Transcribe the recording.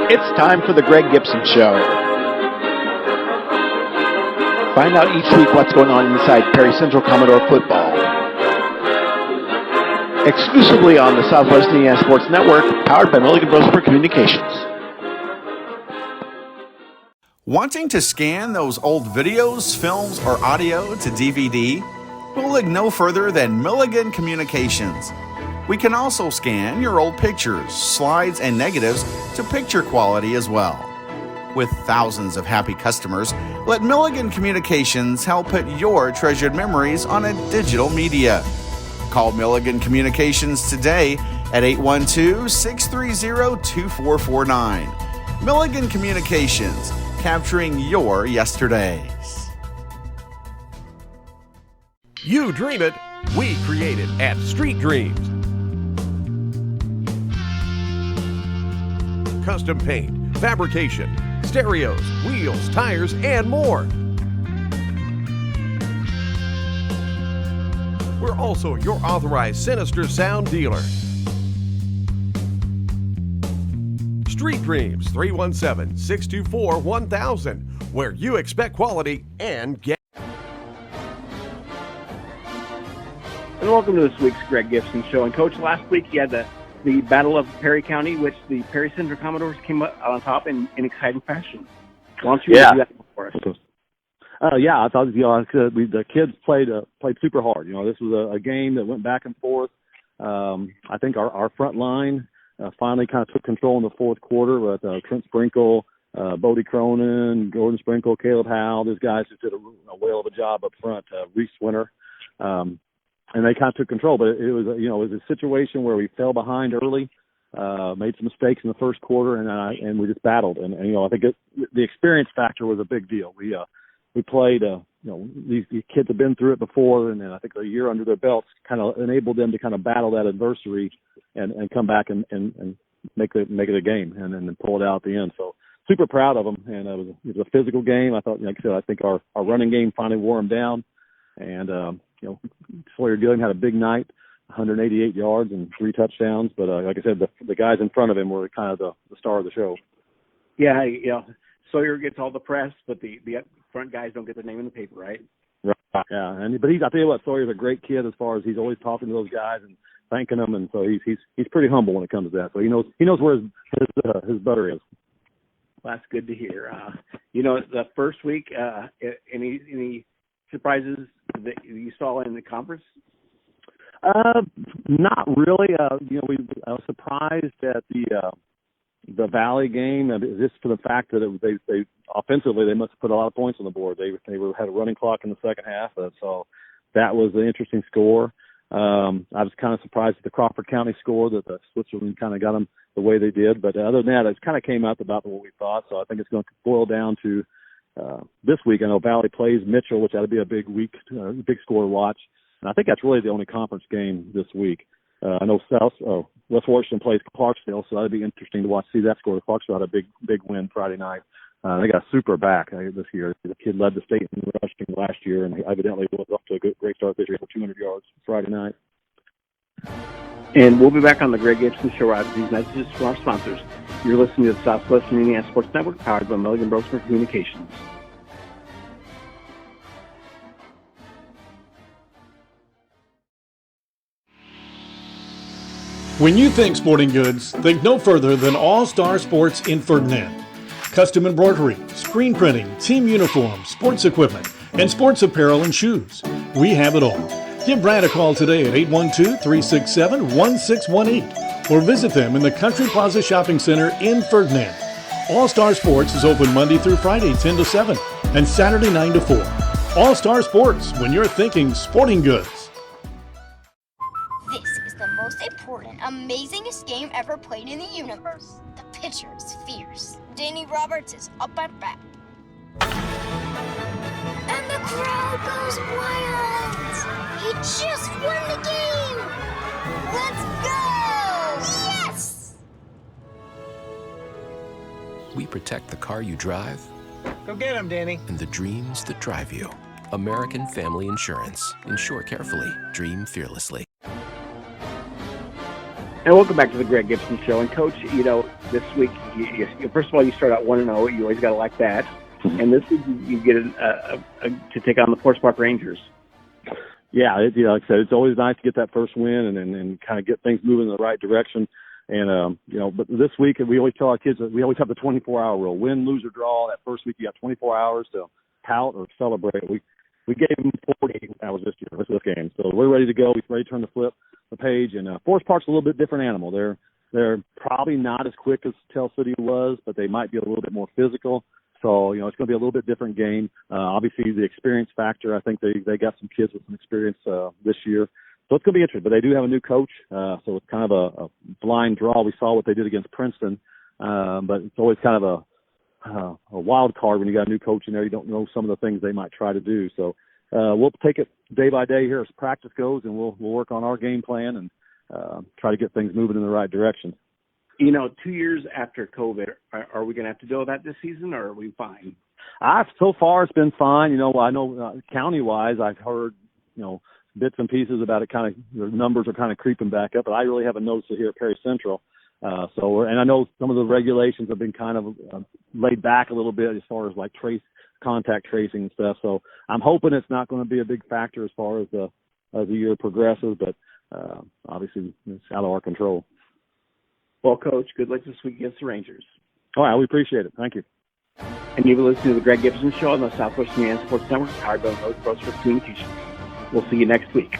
It's time for the Greg Gibson Show. Find out each week what's going on inside Perry Central Commodore football. Exclusively on the Southwest Indiana Sports Network, powered by Milligan Brosper Communications. Wanting to scan those old videos, films, or audio to DVD? We'll look no further than Milligan Communications. We can also scan your old pictures, slides, and negatives to picture quality as well. With thousands of happy customers, let Milligan Communications help put your treasured memories on a digital media. Call Milligan Communications today at 812-630-2449. Milligan Communications, capturing your yesterdays. You dream it, we create it at Street Dreams. Custom paint, fabrication, stereos, wheels, tires, and more. We're also your authorized Sinister Sound dealer. Street Dreams, 317-624-1000, where you expect quality and get. And welcome to this week's Greg Gibson Show. And Coach, last week you had the Battle of Perry County, which the Perry Central Commodores came up on top in exciting fashion. Why don't you do that for us? Yeah, I thought the kids played super hard. This was a game that went back and forth. I think our front line finally kind of took control in the fourth quarter with Trent Sprinkle, Bodie Cronin, Gordon Sprinkle, Caleb Howell. Those guys just did a whale of a job up front. Reese Winter. And they kind of took control, but it was a situation where we fell behind early, made some mistakes in the first quarter, and we just battled. And I think the experience factor was a big deal. We played, these kids have been through it before, and I think a year under their belts kind of enabled them to kind of battle that adversity and come back and make it a game and then pull it out at the end. So super proud of them, and it was a physical game. I thought, like I said, I think our running game finally wore them down, and Sawyer Gilliam had a big night, 188 yards and 3 touchdowns. But like I said, the guys in front of him were kind of the star of the show. Yeah, Sawyer gets all the press, but the front guys don't get their name in the paper, right? Right. Yeah, but I tell you what, Sawyer's a great kid as far as he's always talking to those guys and thanking them, and so he's pretty humble when it comes to that. So he knows where his butter is. Well, that's good to hear. The first week, any surprises that you saw in the conference? Not really. I was surprised at the Valley game, just for the fact that they offensively they must have put a lot of points on the board. They had a running clock in the second half, so that was an interesting score. I was kind of surprised at the Crawford County score that the Switzerland kind of got them the way they did. But other than that, it kind of came out about what we thought. So I think it's going to boil down to this week. I know Valley plays Mitchell, which ought to be a big week, big score to watch. And I think that's really the only conference game this week. I know West Washington plays Clarksville, so that'd be interesting to watch. See that score. Clarksville had a big win Friday night. They got super back this year. The kid led the state in rushing last year, and evidently was off to a great start this year for 200 yards Friday night. And we'll be back on the Greg Gibson Show after these messages from our sponsors. You're listening to the Southwestern Indiana Sports Network, powered by Milligan Brosper Communications. When you think sporting goods, think no further than All Star Sports in Ferdinand. Custom embroidery, screen printing, team uniforms, sports equipment, and sports apparel and shoes. We have it all. Give Brad a call today at 812-367-1618 or visit them in the Country Plaza Shopping Center in Ferdinand. All Star Sports is open Monday through Friday 10 to 7 and Saturday 9 to 4. All Star Sports, when you're thinking sporting goods. Important, amazingest game ever played in the universe. The pitcher is fierce. Danny Roberts is up at bat. And the crowd goes wild. He just won the game. Let's go! Yes! We protect the car you drive. Go get him, Danny. And the dreams that drive you. American Family Insurance. Insure carefully. Dream fearlessly. And welcome back to the Greg Gibson Show. And Coach, this week, first of all, you start out 1-0. You always got to like that. And this week, you get to take on the Forest Park Rangers. Yeah, like I said, it's always nice to get that first win and kind of get things moving in the right direction. And, but this week, we always tell our kids that we always have the 24-hour rule. Win, lose, or draw. That first week, you got 24 hours to pout or celebrate. We gave them 48 hours this year, this game. So we're ready to go. We're ready to turn the page. And Forest Park's a little bit different animal. They're probably not as quick as Tell City was, but they might be a little bit more physical. So, it's going to be a little bit different game. Obviously, the experience factor, I think they got some kids with some experience this year. So it's going to be interesting. But they do have a new coach, so it's kind of a blind draw. We saw what they did against Princeton, but it's always kind of a wild card when you got a new coach in there. You don't know some of the things they might try to do. So we'll take it day by day here as practice goes, and we'll work on our game plan and try to get things moving in the right direction. 2 years after COVID, are we going to have to deal with that this season, or are we fine? So far, it's been fine. I know county-wise, I've heard, bits and pieces about it. Kind of the numbers are kind of creeping back up, but I really haven't noticed it here at Perry Central. And I know some of the regulations have been kind of laid back a little bit as far as like contact tracing and stuff. So I'm hoping it's not going to be a big factor as far as the year progresses, but obviously it's out of our control. Well, Coach, good luck this week against the Rangers. All right, we appreciate it. Thank you. And you've been listening to the Greg Gibson Show on the Southwest Indiana Sports Network, powered by North Coast Communications. We'll see you next week.